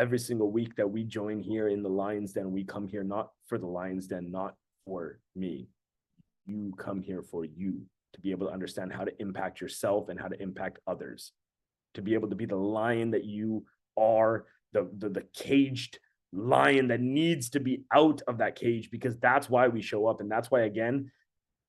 every single week that we join here in the Lions Den, we come here not for the Lions Den, not for me. You come here for you, to be able to understand how to impact yourself and how to impact others, to be able to be the lion that you are, the caged lion that needs to be out of that cage, because that's why we show up. And that's why, again,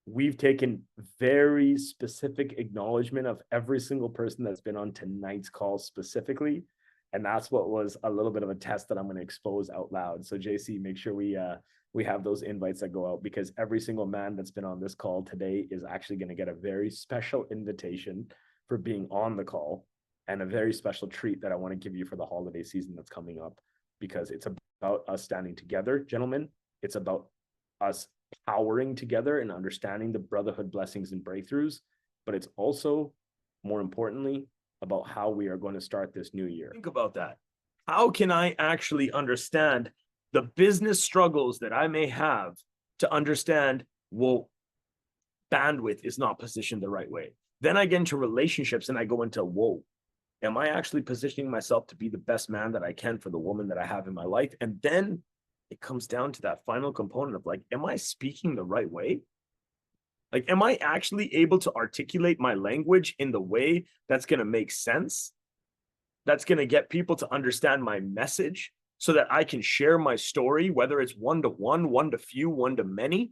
we've taken very specific acknowledgement of every single person that's been on tonight's call specifically. And that's what was a little bit of a test that I'm going to expose out loud. So JC, make sure we have those invites that go out, because every single man that's been on this call today is actually going to get a very special invitation for being on the call, and a very special treat that I want to give you for the holiday season that's coming up, because it's about us standing together, gentlemen. It's about us powering together and understanding the brotherhood blessings and breakthroughs, but it's also, more importantly, about how we are going to start this new year. Think about that. How can I actually understand the business struggles that I may have to understand, well, bandwidth is not positioned the right way? Then I get into relationships and I go into, whoa, am I actually positioning myself to be the best man that I can for the woman that I have in my life? And then it comes down to that final component of like, am I speaking the right way? Like, am I actually able to articulate my language in the way that's going to make sense? That's going to get people to understand my message so that I can share my story, whether it's one-to-one, one-to-few, one-to-many.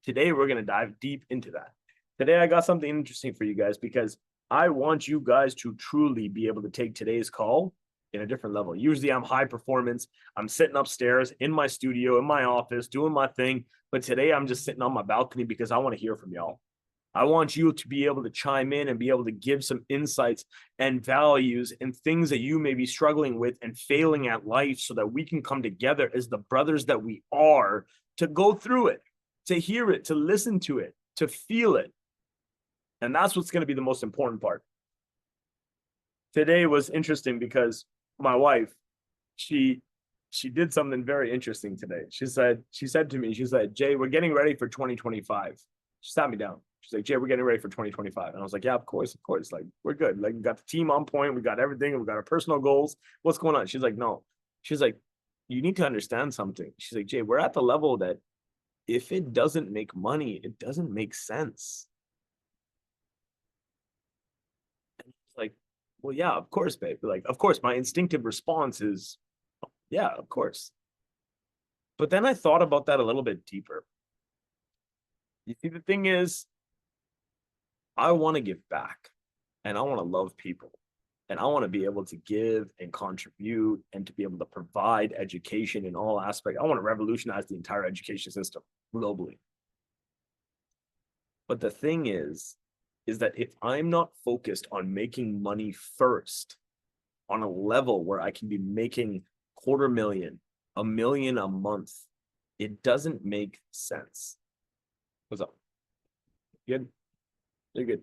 Today, we're going to dive deep into that. Today, I got something interesting for you guys, because I want you guys to truly be able to take today's call in a different level. Usually I'm high performance. I'm sitting upstairs in my studio, in my office, doing my thing. But today I'm just sitting on my balcony because I want to hear from y'all. I want you to be able to chime in and be able to give some insights and values and things that you may be struggling with and failing at life, so that we can come together as the brothers that we are, to go through it, to hear it, to listen to it, to feel it. And that's what's going to be the most important part. Today was interesting because my wife, she did something very interesting today. She said to me, she said, Jay, we're getting ready for 2025. She sat me down. She's like, Jay, we're getting ready for 2025. And I was like, yeah, of course. Like, we're good. Like, we got the team on point. We got everything. We got our personal goals. What's going on? She's like, no. She's like, you need to understand something. She's like, Jay, we're at the level that if it doesn't make money, it doesn't make sense. Like, well, yeah, of course, babe. Like, of course, my instinctive response is, yeah, of course. But then I thought about that a little bit deeper. You see, the thing is, I want to give back, and I want to love people, and I want to be able to give and contribute and to be able to provide education in all aspects. I want to revolutionize the entire education system globally. But the thing is that if I'm not focused on making money first on a level where I can be making $250,000, $1 million a month, it doesn't make sense. What's up? Good? You're good.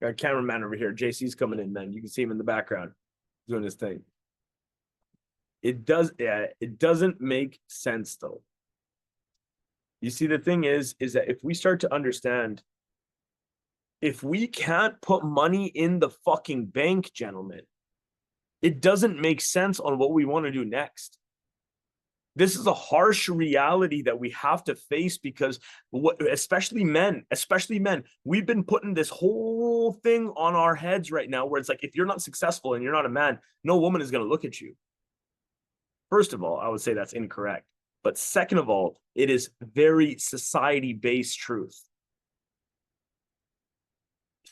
Got a cameraman over here. JC's coming in, man. You can see him in the background doing his thing. It doesn't make sense, though. You see, the thing is that if we start to understand, if we can't put money in the fucking bank, gentlemen, it doesn't make sense on what we want to do next. This is a harsh reality that we have to face, because especially men, we've been putting this whole thing on our heads right now, where it's like, if you're not successful and you're not a man, no woman is going to look at you. First of all, I would say that's incorrect. But second of all, it is very society-based truth.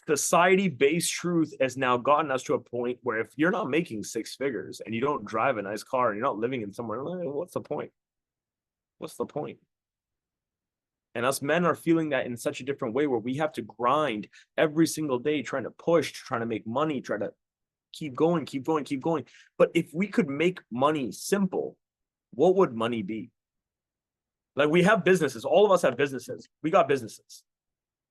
Society-based truth has now gotten us to a point where if you're not making six figures and you don't drive a nice car and you're not living in somewhere, what's the point? What's the point? And us men are feeling that in such a different way, where we have to grind every single day, trying to push, trying to make money, try to keep going. But if we could make money simple, what would money be? Like, we have businesses. All of us have businesses. We got businesses.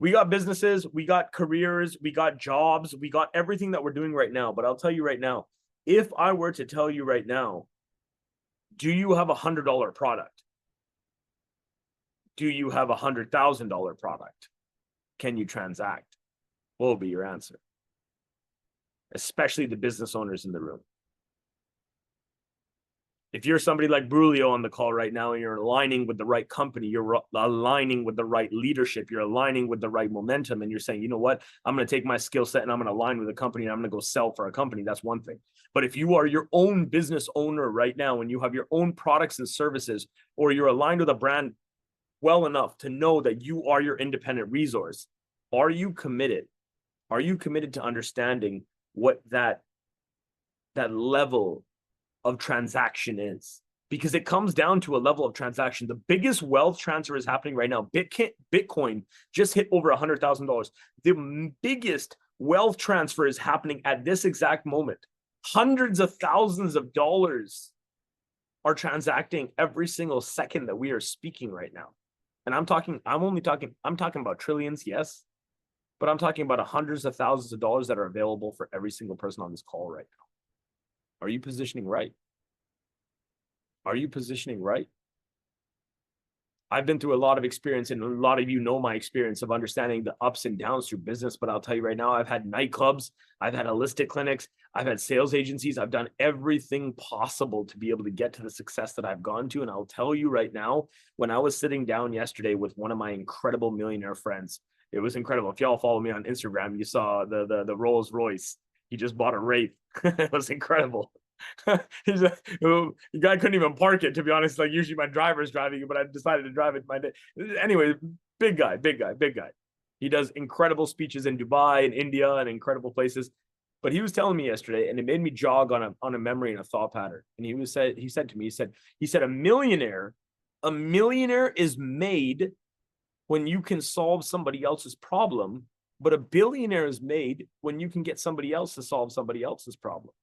We got careers, we got jobs, we got everything that we're doing right now. But I'll tell you right now, if I were to tell you right now, do you have $100 product? Do you have $100,000 product? Can you transact? What will be your answer? Especially the business owners in the room. If you're somebody like Brulio on the call right now and you're aligning with the right company, you're aligning with the right leadership, you're aligning with the right momentum, and you're saying, you know what, I'm going to take my skill set and I'm going to align with a company and I'm going to go sell for a company. That's one thing. But if you are your own business owner right now and you have your own products and services, or you're aligned with a brand well enough to know that you are your independent resource, are you committed? Are you committed to understanding what that level of transaction is? Because it comes down to a level of transaction. The biggest wealth transfer is happening right now. Bitcoin just hit over $100,000. The biggest wealth transfer is happening at this exact moment. Hundreds of thousands of dollars are transacting every single second that we are speaking right now. And I'm talking about trillions, yes, but I'm talking about hundreds of thousands of dollars that are available for every single person on this call right now. Are you positioning right? Are you positioning right? I've been through a lot of experience, and a lot of you know my experience of understanding the ups and downs through business. But I'll tell you right now, I've had nightclubs, I've had holistic clinics, I've had sales agencies, I've done everything possible to be able to get to the success that I've gone to. And I'll tell you right now, when I was sitting down yesterday with one of my incredible millionaire friends, it was incredible. If y'all follow me on Instagram, you saw the Rolls Royce. He just bought a Wraith. It was incredible. The guy couldn't even park it, to be honest. Like, usually my driver's driving it, but I decided to drive it my day. Anyway, big guy. He does incredible speeches in Dubai and India and incredible places. But he was telling me yesterday, and it made me jog on a memory and a thought pattern. And he said to me, he said, a millionaire is made when you can solve somebody else's problem, but a billionaire is made when you can get somebody else to solve somebody else's problem.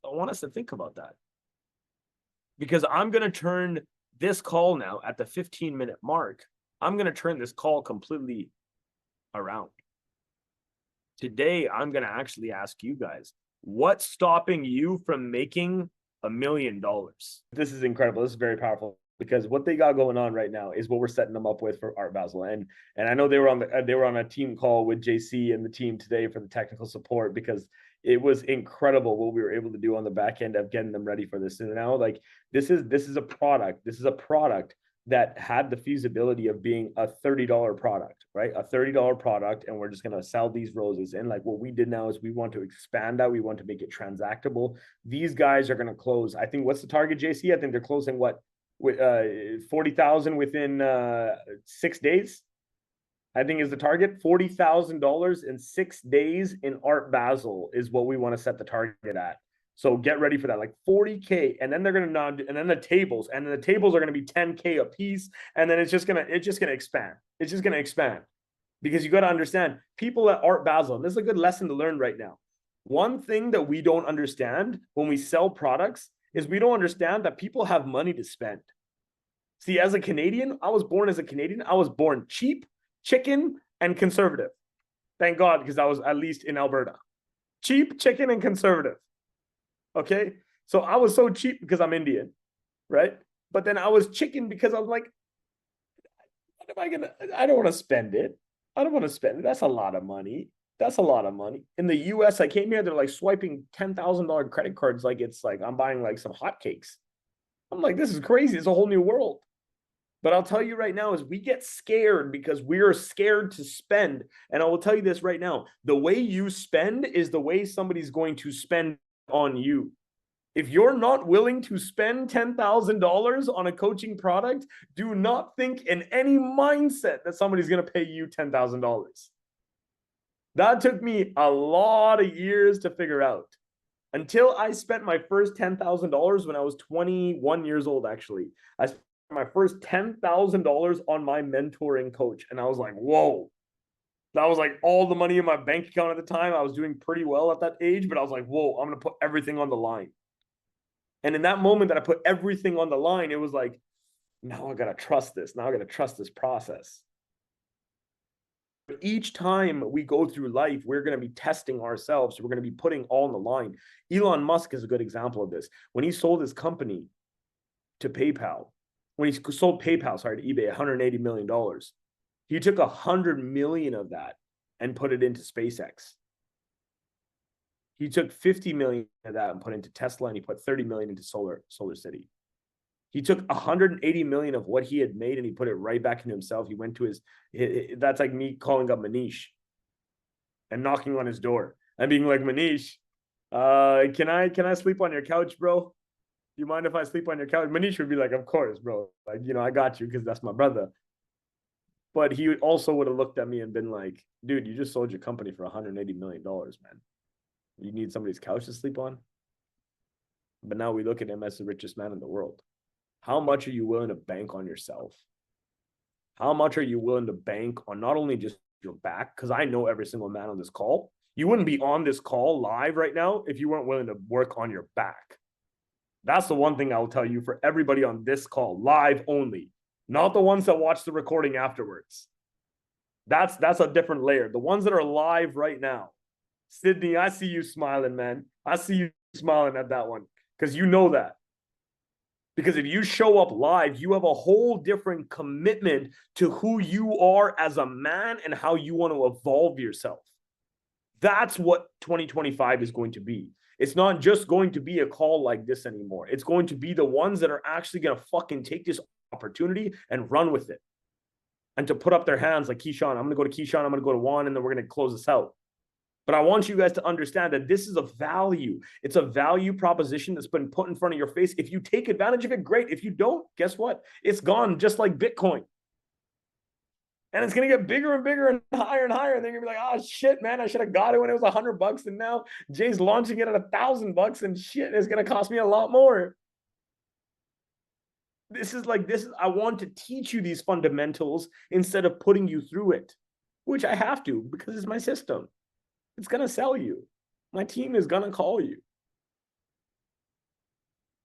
I want us to think about that, because I'm going to turn this call now at the 15-minute mark. I'm going to turn this call completely around. Today, I'm going to actually ask you guys, what's stopping you from making $1 million? This is incredible. This is very powerful, because what they got going on right now is what we're setting them up with for Art Basel. And I know they were on a team call with JC and the team today for the technical support, because it was incredible what we were able to do on the back end of getting them ready for this. And now, like, this is a product that had the feasibility of being a $30 product, right? A $30 product, and we're just going to sell these roses. And like, what we did now is we want to expand that. We want to make it transactable. These guys are going to close. I think, what's the target, JC? I think they're closing what, with 40,000 within 6 days. I think is the target. $40,000 in 6 days in Art Basel is what we want to set the target at. So get ready for that, like 40K, and then they're gonna and then the tables are gonna be 10K a piece, and then it's just gonna expand. It's just gonna expand, because you got to understand, people at Art Basel, and this is a good lesson to learn right now. One thing that we don't understand when we sell products is we don't understand that people have money to spend. See, as a Canadian, I was born as a Canadian. I was born cheap, chicken, and conservative. Thank God, because I was at least in Alberta. Cheap, chicken, and conservative. Okay, so I was so cheap because I'm Indian, right? But then I was chicken because I was like, what am I gonna? I don't want to spend it. I don't want to spend it. That's a lot of money. That's a lot of money. In the US, I came here, they're like swiping $10,000 credit cards like it's like I'm buying like some hotcakes. I'm like, this is crazy. It's a whole new world. But I'll tell you right now, is we get scared because we're scared to spend. And I will tell you this right now, the way you spend is the way somebody's going to spend on you. If you're not willing to spend $10,000 on a coaching product, do not think in any mindset that somebody's going to pay you $10,000. That took me a lot of years to figure out, until I spent my first $10,000 when I was 21 years old. Actually, I spent my first $10,000 on my mentoring coach, and I was like, whoa. That was like all the money in my bank account at the time. I was doing pretty well at that age, but I was like, whoa, I'm going to put everything on the line. And in that moment that I put everything on the line, it was like, now I got to trust this. Now I got to trust this process. But each time we go through life, we're going to be testing ourselves. So we're going to be putting all on the line. Elon Musk is a good example of this. When he sold his company to PayPal, when he sold PayPal, to eBay, $180 million. He took 100 million of that and put it into SpaceX. He took 50 million of that and put into Tesla, and he put 30 million into Solar City. He took 180 million of what he had made and he put it right back into himself. He went to his, that's like me calling up Manish and knocking on his door and being like, Manish, can I sleep on your couch, bro? Do you mind if I sleep on your couch? Manish would be like, of course, bro. Like, you know, I got you because that's my brother. But he also would have looked at me and been like, dude, you just sold your company for $180 million, man. You need somebody's couch to sleep on? But now we look at him as the richest man in the world. How much are you willing to bank on yourself? How much are you willing to bank on not only just your back? Because I know every single man on this call, you wouldn't be on this call live right now if you weren't willing to work on your back. That's the one thing I'll tell you for everybody on this call, live only, not the ones that watch the recording afterwards. That's a different layer. The ones that are live right now. Sydney, I see you smiling, man. I see you smiling at that one because you know that. Because if you show up live, you have a whole different commitment to who you are as a man and how you want to evolve yourself. That's what 2025 is going to be. It's not just going to be a call like this anymore. It's going to be the ones that are actually going to fucking take this opportunity and run with it. And to put up their hands like Keyshawn, I'm going to go to Keyshawn, I'm going to go to Juan, and then we're going to close this out. But I want you guys to understand that this is a value. It's a value proposition that's been put in front of your face. If you take advantage of it, great. If you don't, guess what? It's gone just like Bitcoin. And it's going to get bigger and bigger and higher. And they're going to be like, oh, shit, man, I should have got it when it was $100. And now Jay's launching it at $1,000 and shit, it's going to cost me a lot more. I want to teach you these fundamentals instead of putting you through it, which I have to because it's my system. It's going to sell you. My team is going to call you.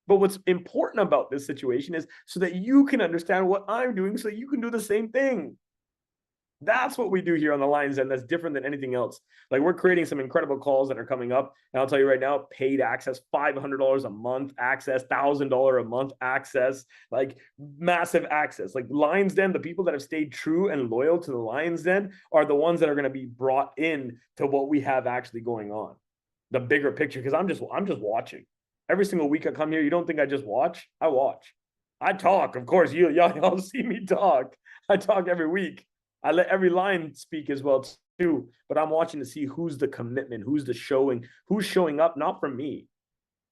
But what's important about this situation is so that you can understand what I'm doing so that you can do the same thing. That's what we do here on the Lions Den. That's different than anything else. Like, we're creating some incredible calls that are coming up. And I'll tell you right now, paid access, $500 a month access, $1,000 a month access, like massive access. Like Lions Den, the people that have stayed true and loyal to the Lions Den are the ones that are going to be brought in to what we have actually going on. The bigger picture, because I'm just watching. Every single week I come here, you don't think I just watch? I watch. I talk. Of course, y'all see me talk. I talk every week. I let every line speak as well too, but I'm watching to see who's the commitment, who's showing up, not for me,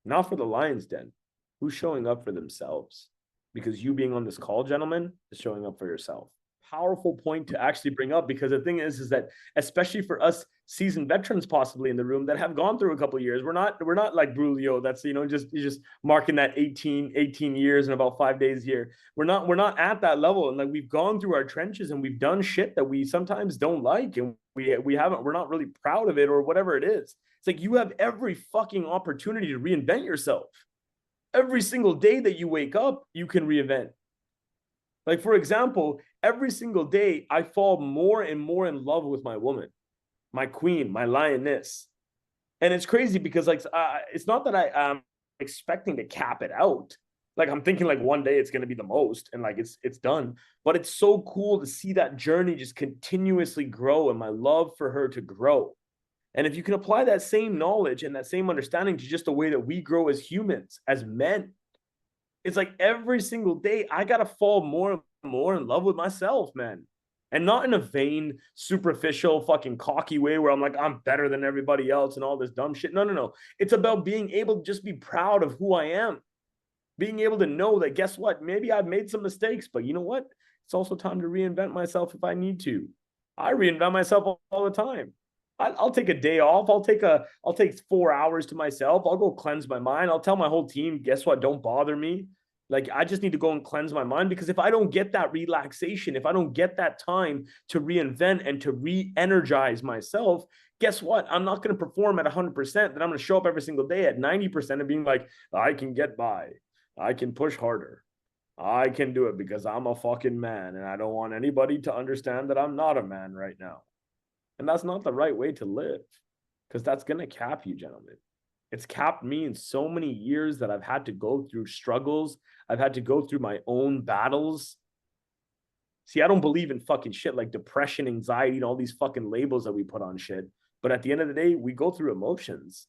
not for the Lions Den, who's showing up for themselves. Because you being on this call, gentlemen, is showing up for yourself. Powerful point to actually bring up, because the thing is that especially for us seasoned veterans possibly in the room that have gone through a couple of years, we're not like Brulio that's just marking that 18 years in about 5 days here. We're not at that level, and like we've gone through our trenches and we've done shit that we sometimes don't like, and we're not really proud of it or whatever it is. It's like you have every fucking opportunity to reinvent yourself. Every single day that you wake up, you can reinvent. Like, for example, every single day, I fall more and more in love with my woman, my queen, my lioness. And it's crazy because, like, it's not that I'm expecting to cap it out. Like, I'm thinking, like, one day it's going to be the most and, like, it's done. But it's so cool to see that journey just continuously grow and my love for her to grow. And if you can apply that same knowledge and that same understanding to just the way that we grow as humans, as men, it's like every single day I got to fall more and more in love with myself, man. And not in a vain, superficial, fucking cocky way where I'm like, I'm better than everybody else and all this dumb shit. No. It's about being able to just be proud of who I am. Being able to know that, guess what? Maybe I've made some mistakes, but you know what? It's also time to reinvent myself if I need to. I reinvent myself all the time. I'll take a day off. I'll take 4 hours to myself. I'll go cleanse my mind. I'll tell my whole team, guess what? Don't bother me. Like, I just need to go and cleanse my mind, because if I don't get that relaxation, if I don't get that time to reinvent and to re-energize myself, guess what? I'm not going to perform at 100%. Then I'm going to show up every single day at 90% and being like, I can get by. I can push harder. I can do it because I'm a fucking man, and I don't want anybody to understand that I'm not a man right now. And that's not the right way to live, because that's going to cap you, gentlemen. It's capped me in so many years that I've had to go through struggles. I've had to go through my own battles. See, I don't believe in fucking shit like depression, anxiety, and all these fucking labels that we put on shit. But at the end of the day, we go through emotions.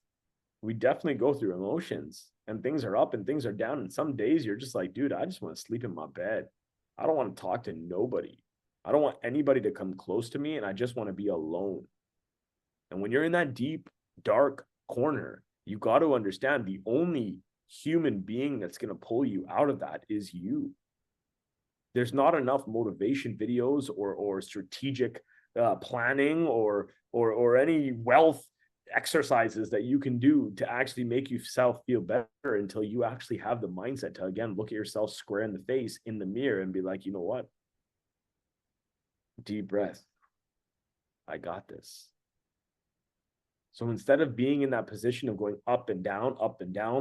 We definitely go through emotions, and things are up and things are down. And some days you're just like, dude, I just want to sleep in my bed. I don't want to talk to nobody. I don't want anybody to come close to me, and I just want to be alone. And when you're in that deep, dark corner, you got to understand the only human being that's going to pull you out of that is you. There's not enough motivation videos or strategic planning or any wealth exercises that you can do to actually make yourself feel better until you actually have the mindset to, again, look at yourself square in the face in the mirror and be like, you know what? Deep breath. I got this. So instead of being in that position of going up and down,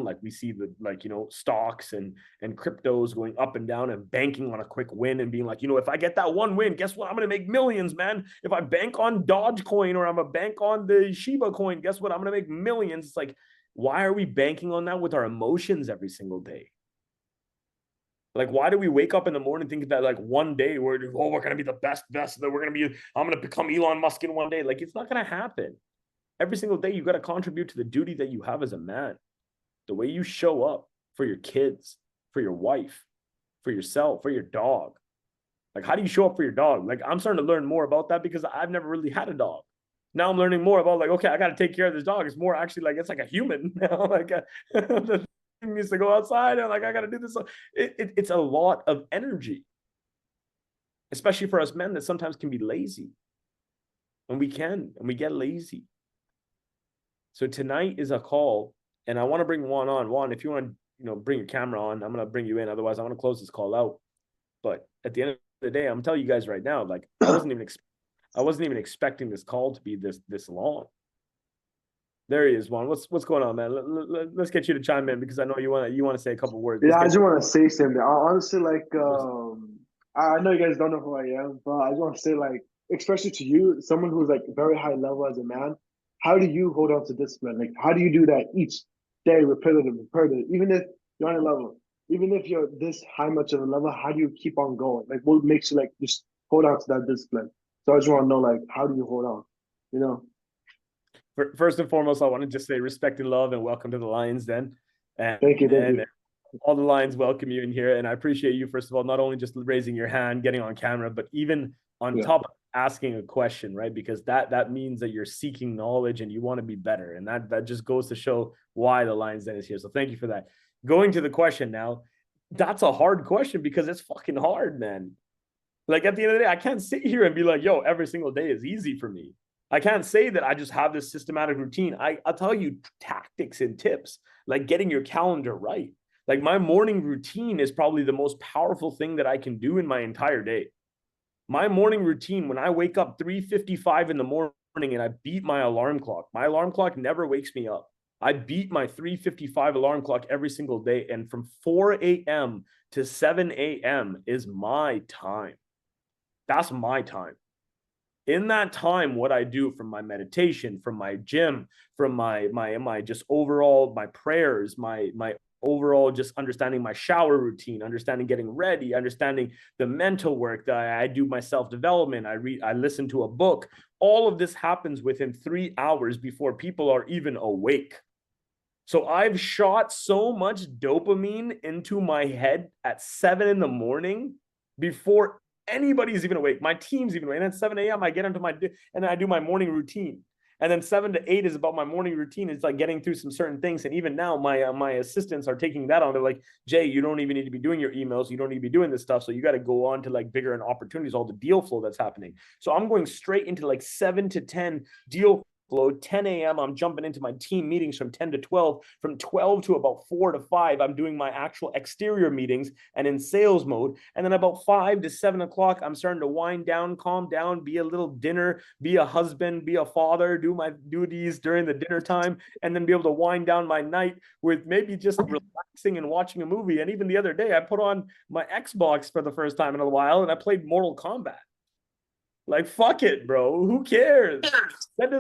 like we see the, like, you know, stocks and cryptos going up and down and banking on a quick win and being like, you know, if I get that one win, guess what? I'm going to make millions, man. If I bank on Dogecoin or I'm a bank on the Shiba coin, guess what? I'm going to make millions. It's like, why are we banking on that with our emotions every single day? Like, why do we wake up in the morning thinking that like one day we're going to be the best, that we're going to be, I'm going to become Elon Musk in one day. Like, it's not going to happen. Every single day, you got to contribute to the duty that you have as a man. The way you show up for your kids, for your wife, for yourself, for your dog. Like, how do you show up for your dog? Like, I'm starting to learn more about that because I've never really had a dog. Now I'm learning more about like, okay, I got to take care of this dog. It's more actually like, it's like a human now. Like, the thing needs to go outside and like, I got to do this. It's a lot of energy, especially for us men that sometimes can be lazy. And we get lazy. So tonight is a call, and I want to bring Juan on. Juan, if you want to, you know, bring your camera on, I'm going to bring you in. Otherwise, I want to close this call out. But at the end of the day, I'm telling you guys right now, like, I wasn't even expecting this call to be this long. There he is, Juan. What's going on, man? Let's get you to chime in because I know you want to say a couple words. Yeah, I just want to say something. Honestly, like, I know you guys don't know who I am, but I just want to say, like, especially to you, someone who's like very high level as a man, how do you hold on to discipline? Like, how do you do that each day, repetitive, even if you're on a level, even if you're this high much of a level, how do you keep on going? Like, what makes you like just hold on to that discipline? So I just want to know, like, how do you hold on? You know? First and foremost, I want to just say respect and love and welcome to the Lions Den. Thank you, thank And you. all the Lions welcome you in here. And I appreciate you, first of all, not only just raising your hand, getting on camera, but even on Yeah. top of asking a question, right? Because that means that you're seeking knowledge and you want to be better. And that just goes to show why the Lions Den is here. So thank you for that. Going to the question now, that's a hard question because it's fucking hard, man. Like, at the end of the day, I can't sit here and be like, yo, every single day is easy for me. I can't say that I just have this systematic routine. I'll tell you tactics and tips, like getting your calendar right. Like, my morning routine is probably the most powerful thing that I can do in my entire day. My morning routine, when I wake up 3:55 in the morning and I beat my alarm clock never wakes me up. I beat my 3:55 alarm clock every single day. And from 4 a.m. to 7 a.m. is my time. That's my time. In that time, what I do from my meditation, from my gym, from my just overall my prayers, my overall just understanding my shower routine, understanding getting ready, understanding the mental work that I do, my self-development, I listen to a book. All of this happens within 3 hours before people are even awake. So I've shot so much dopamine into my head at 7 in the morning before anybody's even awake. My team's even awake. And then 7 a.m. I get into and I do my morning routine. And then 7 to 8 is about my morning routine. It's like getting through some certain things. And even now, my assistants are taking that on. They're like, Jay, you don't even need to be doing your emails. You don't need to be doing this stuff. So you got to go on to like bigger and opportunities, all the deal flow that's happening. So I'm going straight into like 7 to 10 deal flow. 10 a.m. I'm jumping into my team meetings from 10 to 12. From 12 to about 4 to 5, I'm doing my actual exterior meetings and in sales mode. And then about 5 to 7 o'clock, I'm starting to wind down, calm down, be a little dinner, be a husband, be a father, do my duties during the dinner time, and then be able to wind down my night with maybe just relaxing and watching a movie. And even the other day, I put on my Xbox for the first time in a while and I played Mortal Kombat. Like, fuck it, bro. Who cares? That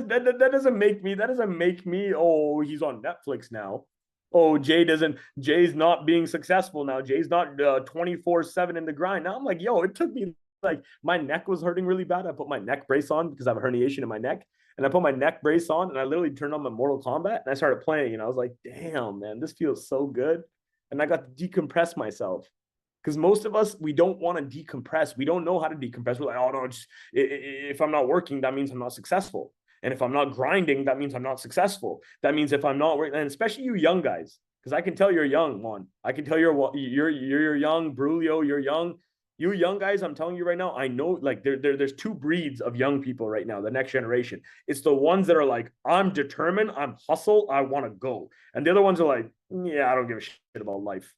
doesn't make me, oh, he's on Netflix now. Oh, Jay's not being successful now. Jay's not 24/7 in the grind. Now I'm like, yo, it took me like my neck was hurting really bad. I put my neck brace on because I have a herniation in my neck. And I put my neck brace on and I literally turned on my Mortal Kombat and I started playing. And I was like, damn, man, this feels so good. And I got to decompress myself. Because most of us, we don't want to decompress. We don't know how to decompress. We're like, oh no, if I'm not working, that means I'm not successful. And if I'm not grinding, that means I'm not successful. That means if I'm not working, and especially you young guys, because I can tell you're young, Juan. I can tell you're young, Brulio, you're young. You young guys, I'm telling you right now, I know like there's two breeds of young people right now, the next generation. It's the ones that are like, I'm determined, I'm hustle, I want to go. And the other ones are like, yeah, I don't give a shit about life.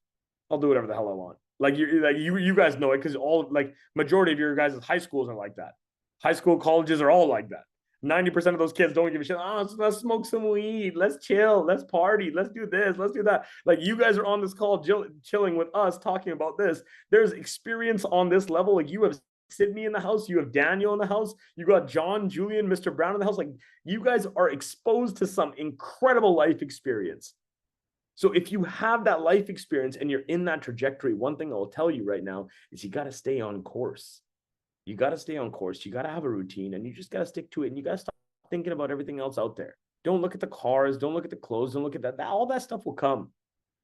I'll do whatever the hell I want. Like you guys know it because all like majority of your guys' high schools are like that. High school colleges are all like that. 90% of those kids don't give a shit. Oh, let's smoke some weed. Let's chill. Let's party. Let's do this. Let's do that. Like you guys are on this call chilling with us talking about this. There's experience on this level. Like you have Sydney in the house. You have Daniel in the house. You got John, Julian, Mr. Brown in the house. Like you guys are exposed to some incredible life experience. So if you have that life experience and you're in that trajectory, one thing I'll tell you right now is you got to stay on course. You got to stay on course. You got to have a routine and you just got to stick to it. And you got to stop thinking about everything else out there. Don't look at the cars. Don't look at the clothes. Don't look at that. All that stuff will come.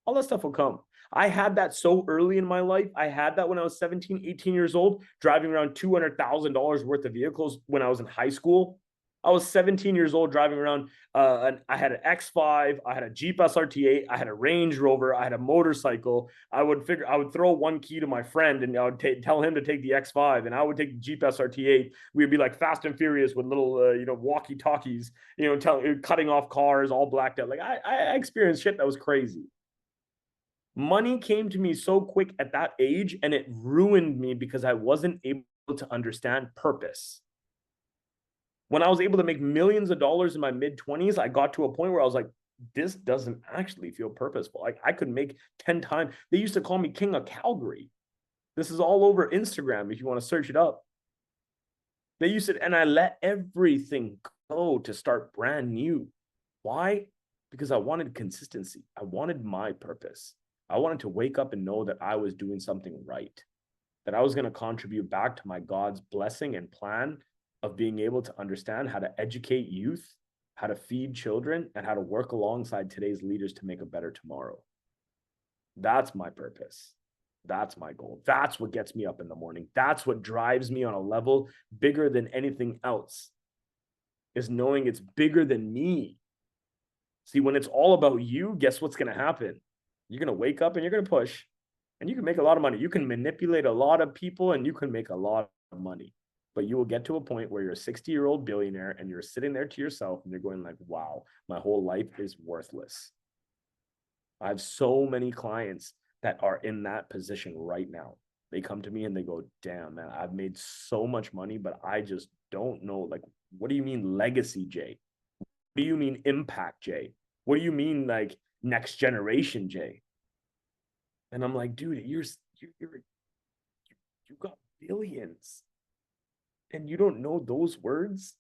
All that stuff will come. I had that so early in my life. I had that when I was 17, 18 years old, driving around $200,000 worth of vehicles when I was in high school. I was 17 years old driving around. I had an X5, I had a Jeep SRT8, I had a Range Rover, I had a motorcycle. I would throw one key to my friend and I would tell him to take the X5 and I would take the Jeep SRT8. We'd be like Fast and Furious with little, walkie talkies, cutting off cars, all blacked out. Like I experienced shit that was crazy. Money came to me so quick at that age and it ruined me because I wasn't able to understand purpose. When I was able to make millions of dollars in my mid-20s, I got to a point where I was like, this doesn't actually feel purposeful. Like I could make 10 times. They used to call me King of Calgary. This is all over Instagram if you want to search it up. They used to, and I let everything go to start brand new. Why? Because I wanted consistency. I wanted my purpose. I wanted to wake up and know that I was doing something right, that I was going to contribute back to my God's blessing and plan of being able to understand how to educate youth, how to feed children, and how to work alongside today's leaders to make a better tomorrow. That's my purpose. That's my goal. That's what gets me up in the morning. That's what drives me on a level bigger than anything else, is knowing it's bigger than me. See, when it's all about you, guess what's going to happen? You're going to wake up and you're going to push, and you can make a lot of money. You can manipulate a lot of people and you can make a lot of money. But you will get to a point where you're a 60-year-old billionaire and you're sitting there to yourself and you're going like, wow, my whole life is worthless. I have so many clients that are in that position right now. They come to me and they go, damn, man, I've made so much money, but I just don't know. Like, what do you mean legacy, Jay? What do you mean impact, Jay? What do you mean like next generation, Jay? And I'm like, dude, you got billions. And you don't know those words,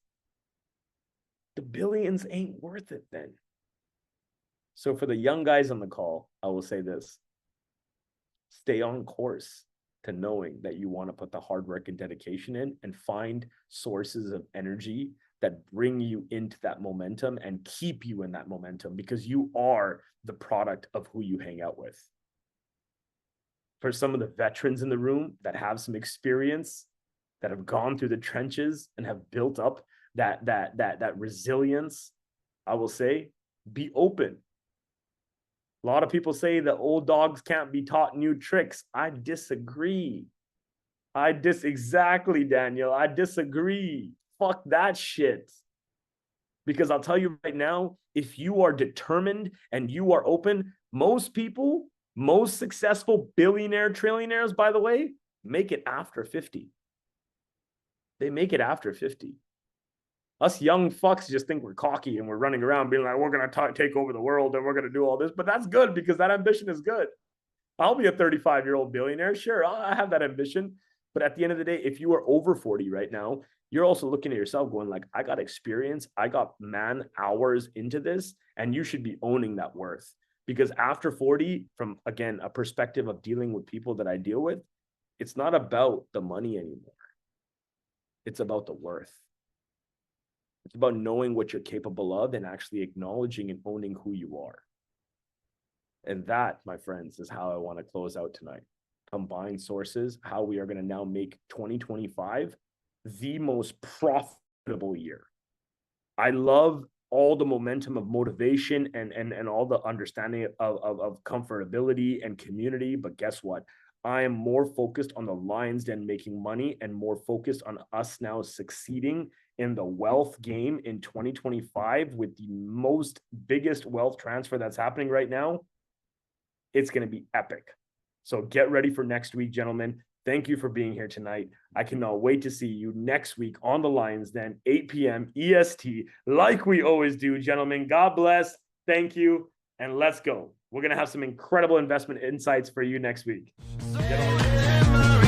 the billions ain't worth it then. So for the young guys on the call, I will say this: stay on course to knowing that you want to put the hard work and dedication in and find sources of energy that bring you into that momentum and keep you in that momentum, because you are the product of who you hang out with. For some of the veterans in the room that have some experience, that have gone through the trenches and have built up that resilience, I will say, be open. A lot of people say that old dogs can't be taught new tricks. I disagree. Exactly, Daniel. I disagree. Fuck that shit. Because I'll tell you right now, if you are determined and you are open, most people, most successful billionaire trillionaires, by the way, make it after 50. They make it after 50. Us young fucks just think we're cocky and we're running around being like, we're going to take over the world and we're going to do all this. But that's good because that ambition is good. I'll be a 35-year-old billionaire. Sure, I have that ambition. But at the end of the day, if you are over 40 right now, you're also looking at yourself going like, I got experience. I got man hours into this, and you should be owning that worth. Because after 40, from, again, a perspective of dealing with people that I deal with, it's not about the money anymore. It's about the worth. It's about knowing what you're capable of and actually acknowledging and owning who you are. And that, my friends, is how I want to close out tonight. Combined sources, how we are going to now make 2025 the most profitable year. I love all the momentum of motivation and all the understanding of comfortability and community. But guess what? I am more focused on the Lions Den making money and more focused on us now succeeding in the wealth game in 2025 with the biggest wealth transfer that's happening right now. It's going to be epic. So get ready for next week, gentlemen. Thank you for being here tonight. I cannot wait to see you next week on the Lions Den, 8 p.m. EST, like we always do, gentlemen. God bless. Thank you. And let's go. We're going to have some incredible investment insights for you next week. Gentlemen.